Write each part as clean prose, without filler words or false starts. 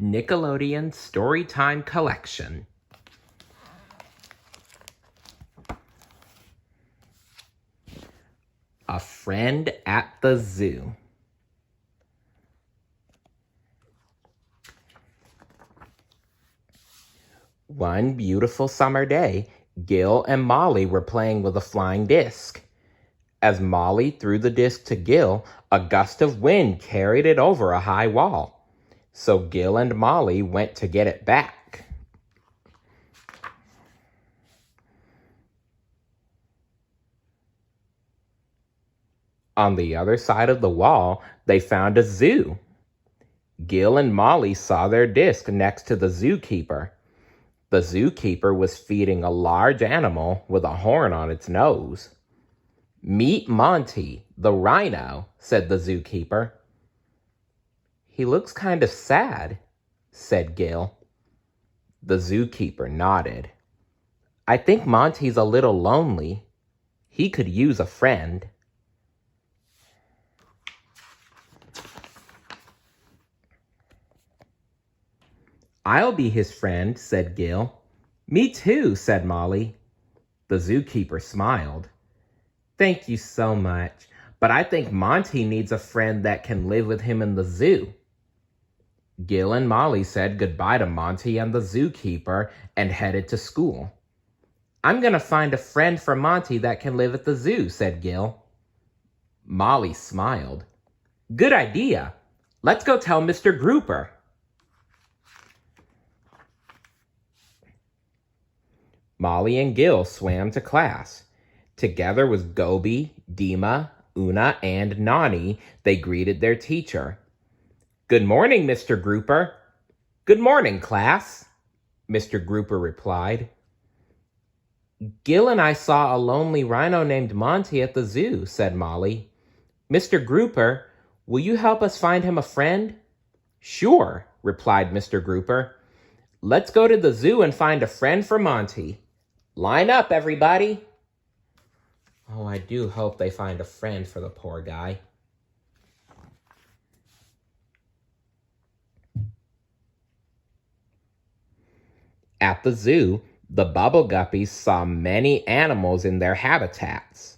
Nickelodeon Storytime Collection. A Friend at the Zoo. One beautiful summer day, Gil and Molly were playing with a flying disc. As Molly threw the disc to Gil, a gust of wind carried it over a high wall. So Gil and Molly went to get it back. On the other side of the wall, they found a zoo. Gil and Molly saw their disc next to the zookeeper. The zookeeper was feeding a large animal with a horn on its nose. "Meet Monty, the rhino," said the zookeeper. "He looks kind of sad," said Gil. The zookeeper nodded. "I think Monty's a little lonely. He could use a friend." "I'll be his friend," said Gil. "Me too," said Molly. The zookeeper smiled. "Thank you so much, but I think Monty needs a friend that can live with him in the zoo." Gil and Molly said goodbye to Monty and the zookeeper and headed to school. "I'm going to find a friend for Monty that can live at the zoo," said Gil. Molly smiled. "Good idea. Let's go tell Mr. Grouper." Molly and Gil swam to class. Together with Gobi, Dima, Una, and Nani, they greeted their teacher. "Good morning, Mr. Grouper." "Good morning, class," Mr. Grouper replied. "Gil and I saw a lonely rhino named Monty at the zoo," said Molly. "Mr. Grouper, will you help us find him a friend?" "Sure," replied Mr. Grouper. "Let's go to the zoo and find a friend for Monty. Line up, everybody." Oh, I do hope they find a friend for the poor guy. At the zoo, the bubble guppies saw many animals in their habitats.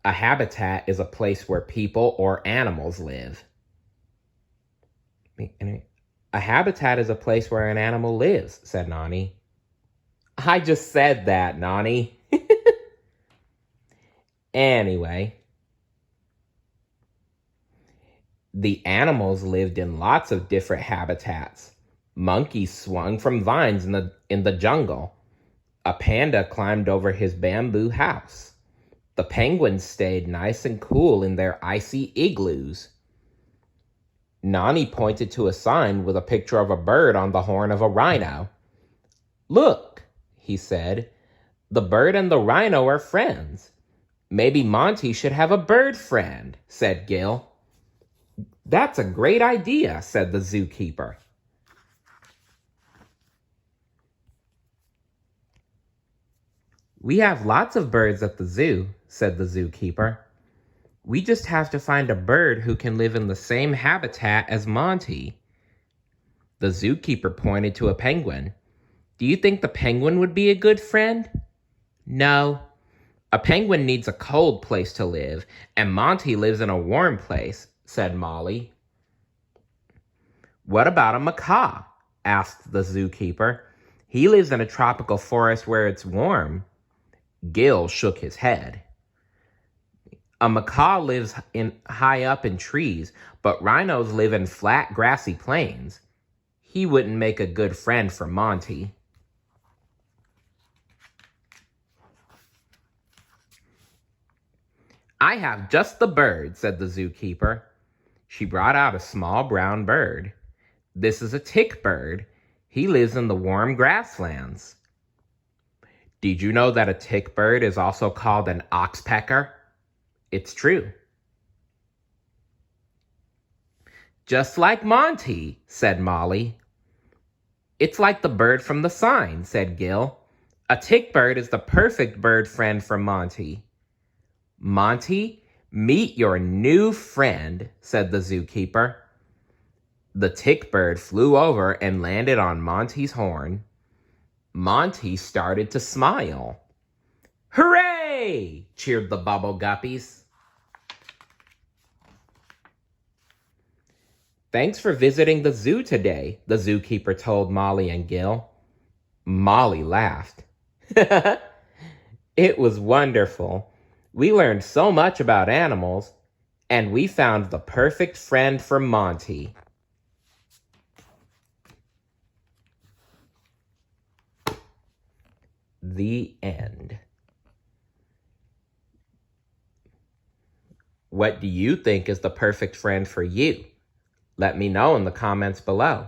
A habitat is a place where people or animals live. A habitat is a place where an animal lives, said Nani. "I just said that, Nani." Anyway, the animals lived in lots of different habitats. Monkeys swung from vines in the jungle. A panda climbed over his bamboo house. The penguins stayed nice and cool in their icy igloos. Nani pointed to a sign with a picture of a bird on the horn of a rhino. "Look," he said, "the bird and the rhino are friends. Maybe Monty should have a bird friend," said Gil. "That's a great idea," said the zookeeper. "We have lots of birds at the zoo," said the zookeeper. "We just have to find a bird who can live in the same habitat as Monty." The zookeeper pointed to a penguin. "Do you think the penguin would be a good friend?" "No. A penguin needs a cold place to live, and Monty lives in a warm place," said Molly. "What about a macaw?" asked the zookeeper. "He lives in a tropical forest where it's warm." Gil shook his head. "A macaw lives high up in trees, but rhinos live in flat, grassy plains. He wouldn't make a good friend for Monty." "I have just the bird," said the zookeeper. She brought out a small brown bird. "This is a tick bird. He lives in the warm grasslands." "Did you know that a tick bird is also called an oxpecker?" "It's true." "Just like Monty," said Molly. "It's like the bird from the sign," said Gil. "A tick bird is the perfect bird friend for Monty." "Monty, meet your new friend," said the zookeeper. The tick bird flew over and landed on Monty's horn. Monty started to smile. "Hooray!" cheered the bubble guppies. "Thanks for visiting the zoo today," the zookeeper told Molly and Gil. Molly laughed. "It was wonderful. We learned so much about animals, and we found the perfect friend for Monty." The end. What do you think is the perfect friend for you? Let me know in the comments below.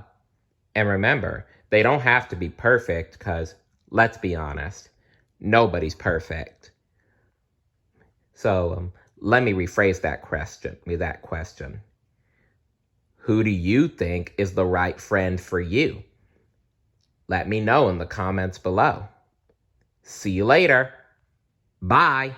And remember, they don't have to be perfect because, let's be honest, nobody's perfect. So let me rephrase that question. Who do you think is the right friend for you? Let me know in the comments below. See you later. Bye.